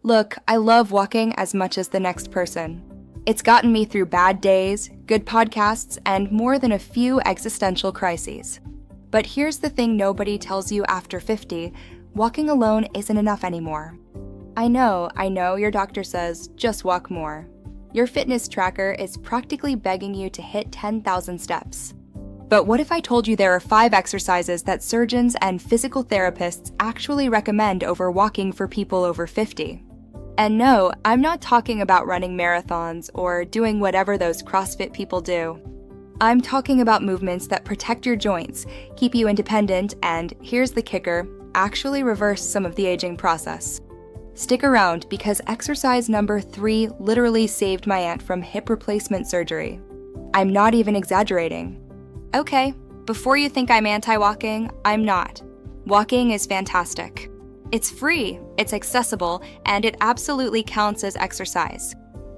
Look, I love walking as much as the next person. It's gotten me through bad days, good podcasts, and more than a few existential crises. But here's the thing nobody tells you after 50, walking alone isn't enough anymore. I know, your doctor says, just walk more. Your fitness tracker is practically begging you to hit 10,000 steps. But what if I told you there are 5 exercises that surgeons and physical therapists actually recommend over walking for people over 50? And no, I'm not talking about running marathons or doing whatever those CrossFit people do. I'm talking about movements that protect your joints, keep you independent, and here's the kicker, actually reverse some of the aging process. Stick around because exercise number 3 literally saved my aunt from hip replacement surgery. I'm not even exaggerating. Okay, before you think I'm anti-walking, I'm not. Walking is fantastic. It's free, it's accessible, and it absolutely counts as exercise.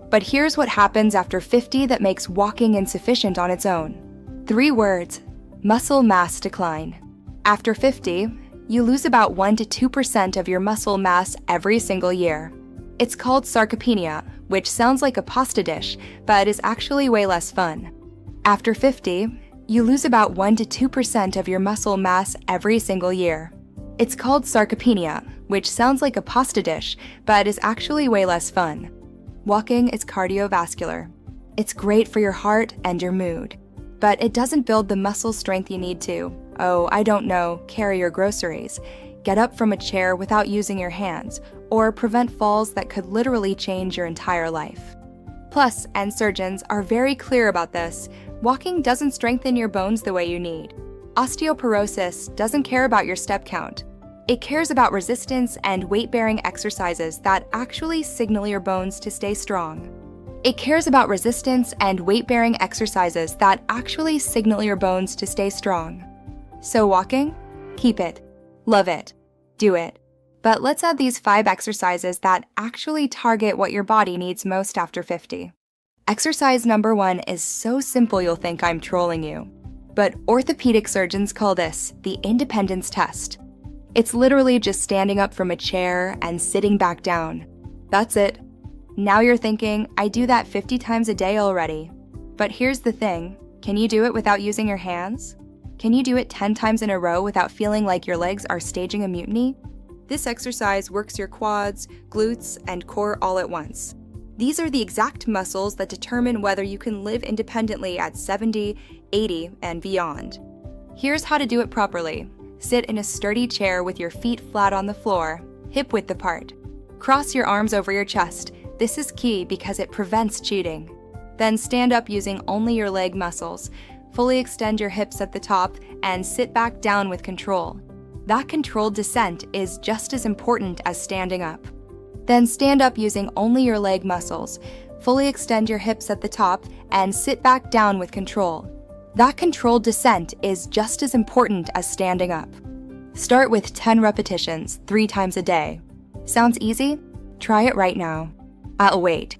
But here's what happens after 50 that makes walking insufficient on its own. 3 words: muscle mass decline. After 50, you lose about 1 to 2% of your muscle mass every single year. It's called sarcopenia, which sounds like a pasta dish, but is actually way less fun. After 50, you lose about 1 to 2% of your muscle mass every single year. It's called sarcopenia, which sounds like a pasta dish, but is actually way less fun. Walking is cardiovascular. It's great for your heart and your mood, but it doesn't build the muscle strength you need to, carry your groceries, get up from a chair without using your hands, or prevent falls that could literally change your entire life. Plus, and surgeons are very clear about this, walking doesn't strengthen your bones the way you need. Osteoporosis doesn't care about your step count. It cares about resistance and weight-bearing exercises that actually signal your bones to stay strong. It cares about resistance and weight-bearing exercises that actually signal your bones to stay strong. So walking? Keep it. Love it. Do it. But let's add these 5 exercises that actually target what your body needs most after 50. Exercise number 1 is so simple you'll think I'm trolling you. But orthopedic surgeons call this the independence test. It's literally just standing up from a chair and sitting back down. That's it. Now you're thinking, I do that 50 times a day already. But here's the thing, can you do it without using your hands? Can you do it 10 times in a row without feeling like your legs are staging a mutiny? This exercise works your quads, glutes, and core all at once. These are the exact muscles that determine whether you can live independently at 70, 80, and beyond. Here's how to do it properly. Sit in a sturdy chair with your feet flat on the floor, hip width apart. Cross your arms over your chest. This is key because it prevents cheating. Then stand up using only your leg muscles. Fully extend your hips at the top and sit back down with control. That controlled descent is just as important as standing up. Then stand up using only your leg muscles. Fully extend your hips at the top and sit back down with control. That controlled descent is just as important as standing up. Start with 10 repetitions, 3 times a day. Sounds easy? Try it right now. I'll wait.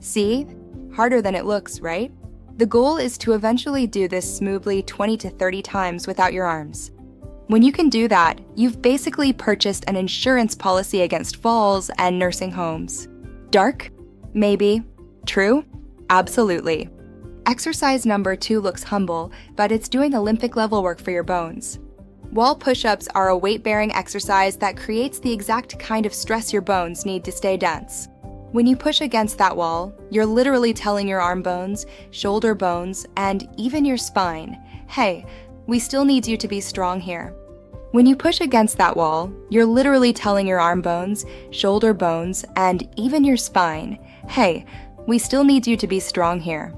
See? Harder than it looks, right? The goal is to eventually do this smoothly 20 to 30 times without your arms. When you can do that, you've basically purchased an insurance policy against falls and nursing homes. Dark? Maybe. True? Absolutely. Exercise number 2 looks humble, but it's doing Olympic level work for your bones. Wall push-ups are a weight-bearing exercise that creates the exact kind of stress your bones need to stay dense. When you push against that wall, you're literally telling your arm bones, shoulder bones, and even your spine, hey, we still need you to be strong here. When you push against that wall, you're literally telling your arm bones, shoulder bones, and even your spine, hey, we still need you to be strong here.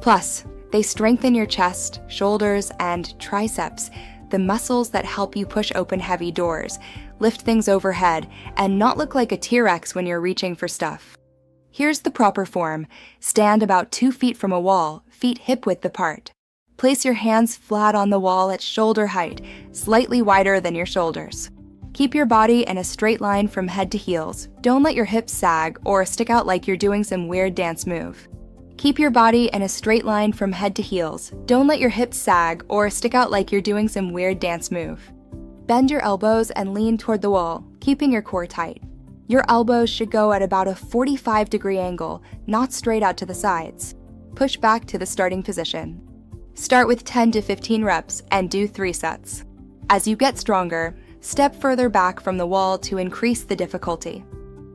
Plus, they strengthen your chest, shoulders, and triceps, the muscles that help you push open heavy doors, lift things overhead, and not look like a T-Rex when you're reaching for stuff. Here's the proper form. Stand about 2 feet from a wall, feet hip width apart. Place your hands flat on the wall at shoulder height, slightly wider than your shoulders. Keep your body in a straight line from head to heels. Don't let your hips sag or stick out like you're doing some weird dance move. Keep your body in a straight line from head to heels. Don't let your hips sag or stick out like you're doing some weird dance move. Bend your elbows and lean toward the wall, keeping your core tight. Your elbows should go at about a 45-degree angle, not straight out to the sides. Push back to the starting position. Start with 10 to 15 reps and do 3 sets. As you get stronger, step further back from the wall to increase the difficulty.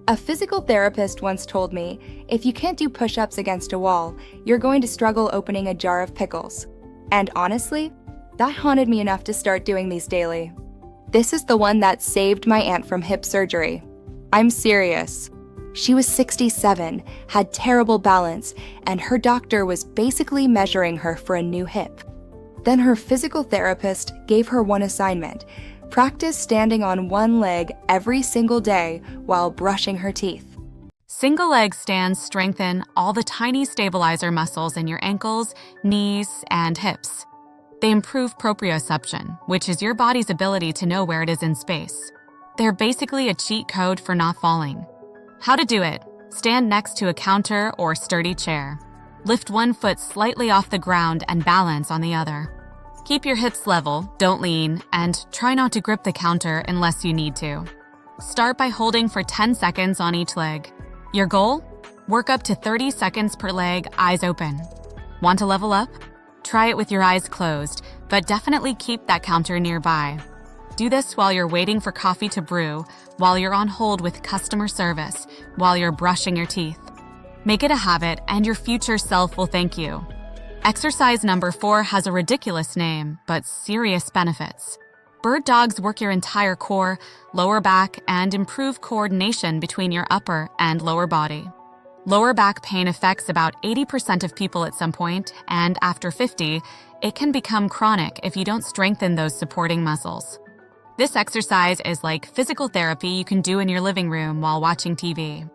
A physical therapist once told me, if you can't do push-ups against a wall, you're going to struggle opening a jar of pickles. And honestly, that haunted me enough to start doing these daily. This is the one that saved my aunt from hip surgery. I'm serious. She was 67, had terrible balance, and her doctor was basically measuring her for a new hip. Then her physical therapist gave her one assignment: practice standing on one leg every single day while brushing her teeth. Single leg stands strengthen all the tiny stabilizer muscles in your ankles, knees, and hips. They improve proprioception, which is your body's ability to know where it is in space. They're basically a cheat code for not falling. How to do it: stand next to a counter or sturdy chair. Lift one foot slightly off the ground and balance on the other. Keep your hips level, don't lean, and try not to grip the counter unless you need to. Start by holding for 10 seconds on each leg. Your goal? Work up to 30 seconds per leg, eyes open. Want to level up? Try it with your eyes closed, but definitely keep that counter nearby. Do this while you're waiting for coffee to brew, while you're on hold with customer service, while you're brushing your teeth. Make it a habit, and your future self will thank you. Exercise number 4 has a ridiculous name, but serious benefits. Bird dogs work your entire core, lower back, and improve coordination between your upper and lower body. Lower back pain affects about 80% of people at some point, and after 50, it can become chronic if you don't strengthen those supporting muscles. This exercise is like physical therapy you can do in your living room while watching TV.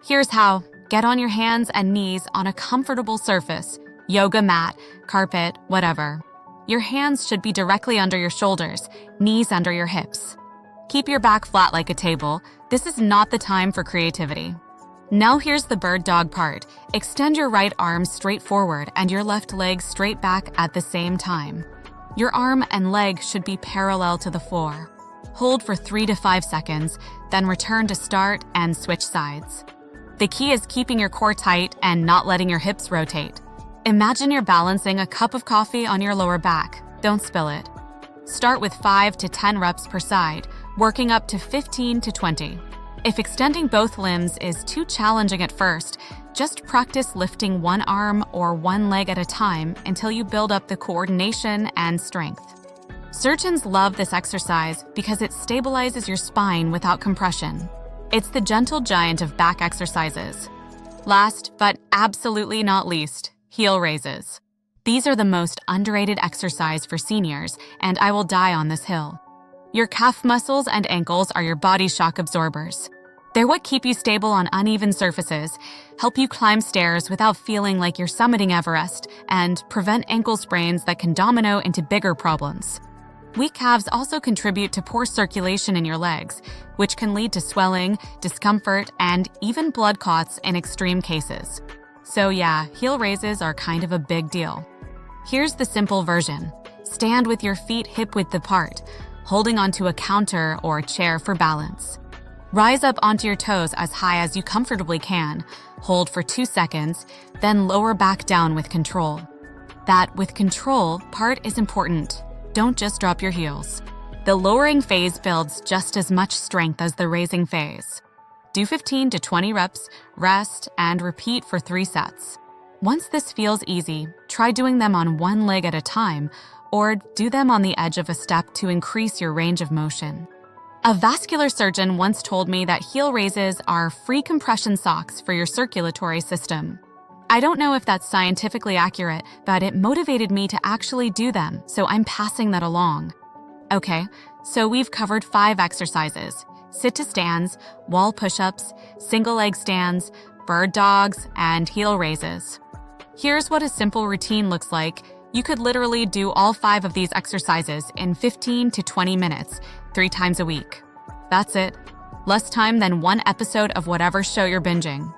Here's how. Get on your hands and knees on a comfortable surface, yoga mat, carpet, whatever. Your hands should be directly under your shoulders, knees under your hips. Keep your back flat like a table. This is not the time for creativity. Now here's the bird dog part. Extend your right arm straight forward and your left leg straight back at the same time. Your arm and leg should be parallel to the floor. Hold for 3 to 5 seconds, then return to start and switch sides. The key is keeping your core tight and not letting your hips rotate. Imagine you're balancing a cup of coffee on your lower back. Don't spill it. Start with 5 to 10 reps per side, working up to 15 to 20. If extending both limbs is too challenging at first, just practice lifting one arm or one leg at a time until you build up the coordination and strength. Surgeons love this exercise because it stabilizes your spine without compression. It's the gentle giant of back exercises. Last, but absolutely not least, heel raises. These are the most underrated exercise for seniors, and I will die on this hill. Your calf muscles and ankles are your body shock absorbers. They're what keep you stable on uneven surfaces, help you climb stairs without feeling like you're summiting Everest, and prevent ankle sprains that can domino into bigger problems. Weak calves also contribute to poor circulation in your legs, which can lead to swelling, discomfort, and even blood clots in extreme cases. So yeah, heel raises are kind of a big deal. Here's the simple version. Stand with your feet hip-width apart, holding onto a counter or chair for balance. Rise up onto your toes as high as you comfortably can, hold for 2 seconds, then lower back down with control. That with control part is important. Don't just drop your heels. The lowering phase builds just as much strength as the raising phase. Do 15 to 20 reps, rest, and repeat for 3 sets. Once this feels easy, try doing them on one leg at a time, or do them on the edge of a step to increase your range of motion. A vascular surgeon once told me that heel raises are free compression socks for your circulatory system. I don't know if that's scientifically accurate, but it motivated me to actually do them, so I'm passing that along. Okay, so we've covered 5 exercises: sit to stands, wall push-ups, single leg stands, bird dogs, and heel raises. Here's what a simple routine looks like. You could literally do all 5 of these exercises in 15 to 20 minutes, 3 times a week. That's it. Less time than one episode of whatever show you're binging.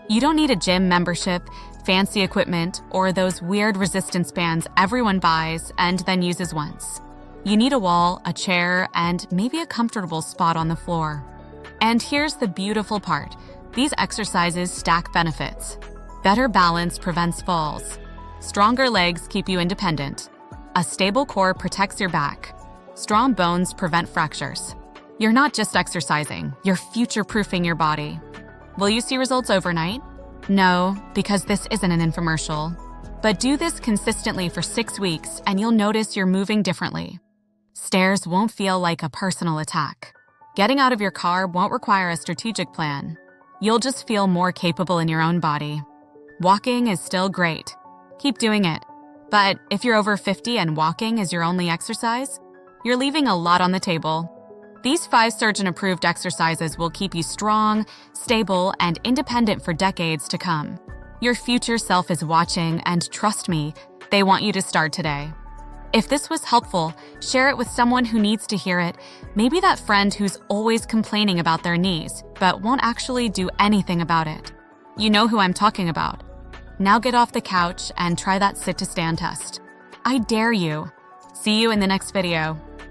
You don't need a gym membership, fancy equipment, or those weird resistance bands everyone buys and then uses once. You need a wall, a chair, and maybe a comfortable spot on the floor. And here's the beautiful part. These exercises stack benefits. Better balance prevents falls. Stronger legs keep you independent. A stable core protects your back. Strong bones prevent fractures. You're not just exercising, you're future-proofing your body. Will you see results overnight? No, because this isn't an infomercial. But do this consistently for 6 weeks and you'll notice you're moving differently. Stairs won't feel like a personal attack. Getting out of your car won't require a strategic plan. You'll just feel more capable in your own body. Walking is still great. Keep doing it. But if you're over 50 and walking is your only exercise, you're leaving a lot on the table. These 5 surgeon-approved exercises will keep you strong, stable, and independent for decades to come. Your future self is watching, and trust me, they want you to start today. If this was helpful, share it with someone who needs to hear it. Maybe that friend who's always complaining about their knees, but won't actually do anything about it. You know who I'm talking about. Now get off the couch and try that sit-to-stand test. I dare you. See you in the next video.